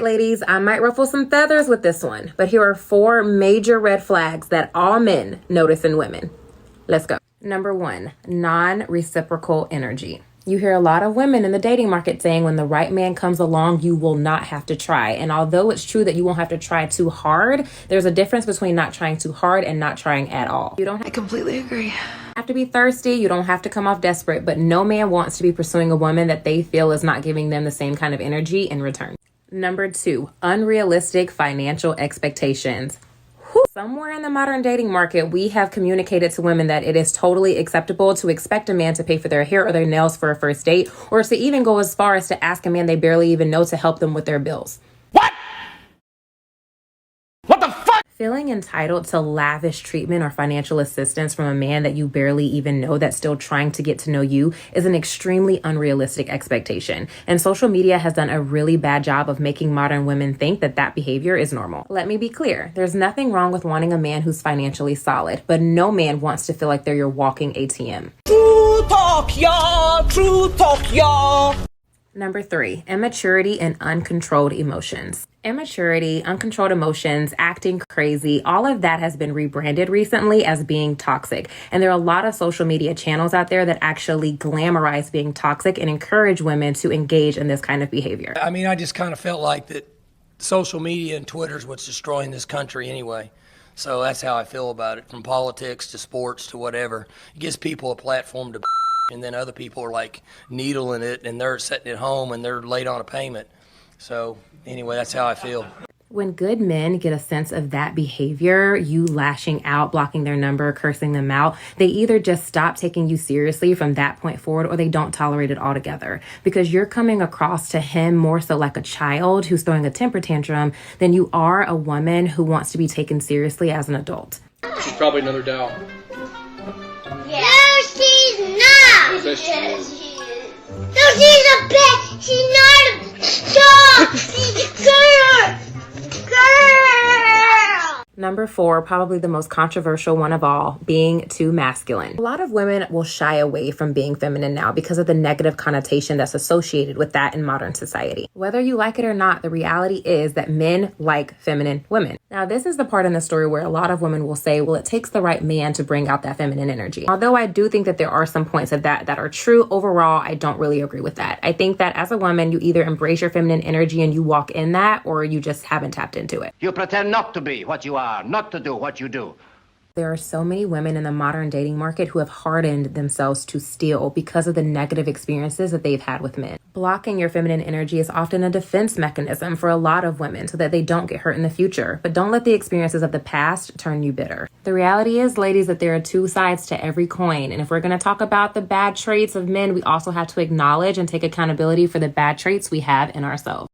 right, ladies, I might ruffle some feathers with this one, but here are 4 major red flags that all men notice in women. Let's go. Number 1, non-reciprocal energy. You hear a lot of women in the dating market saying when the right man comes along, you will not have to try. And although it's true that you won't have to try too hard, there's a difference between not trying too hard and not trying at all. I completely agree. Have to be thirsty. You don't have to come off desperate, but no man wants to be pursuing a woman that they feel is not giving them the same kind of energy in return. Number 2, unrealistic financial expectations. Somewhere in the modern dating market, we have communicated to women that it is totally acceptable to expect a man to pay for their hair or their nails for a first date, or to even go as far as to ask a man they barely even know to help them with their bills. What the fuck? Feeling entitled to lavish treatment or financial assistance from a man that you barely even know that's still trying to get to know you is an extremely unrealistic expectation. And social media has done a really bad job of making modern women think that that behavior is normal. Let me be clear. There's nothing wrong with wanting a man who's financially solid, but no man wants to feel like they're your walking ATM. True talk, y'all. True talk, y'all. Number 3, immaturity and uncontrolled emotions. Immaturity, uncontrolled emotions, acting crazy, all of that has been rebranded recently as being toxic. And there are a lot of social media channels out there that actually glamorize being toxic and encourage women to engage in this kind of behavior. I mean, I just kind of felt like that social media and Twitter is what's destroying this country anyway. So that's how I feel about it, from politics to sports to whatever. It gives people a platform to and then other people are like needling it and they're sitting at home and they're late on a payment. So anyway, that's how I feel. When good men get a sense of that behavior, you lashing out, blocking their number, cursing them out, they either just stop taking you seriously from that point forward or they don't tolerate it altogether, because you're coming across to him more so like a child who's throwing a temper tantrum than you are a woman who wants to be taken seriously as an adult. She's probably another Dow. Yeah. No, she's not. Yes, she is. No, she's a bitch. She's not a dog. She's a girl. Girl. Number 4, probably the most controversial one of all, being too masculine. A lot of women will shy away from being feminine now because of the negative connotation that's associated with that in modern society. Whether you like it or not, the reality is that men like feminine women. Now, this is the part in the story where a lot of women will say, well, it takes the right man to bring out that feminine energy. Although I do think that there are some points of that are true, overall, I don't really agree with that. I think that as a woman, you either embrace your feminine energy and you walk in that, or you just haven't tapped into it. You pretend not to be what you are, not to do what you do. There are so many women in the modern dating market who have hardened themselves to steal because of the negative experiences that they've had with men. Blocking your feminine energy is often a defense mechanism for a lot of women so that they don't get hurt in the future. But don't let the experiences of the past turn you bitter. The reality is, ladies, that there are 2 sides to every coin. And if we're going to talk about the bad traits of men, we also have to acknowledge and take accountability for the bad traits we have in ourselves.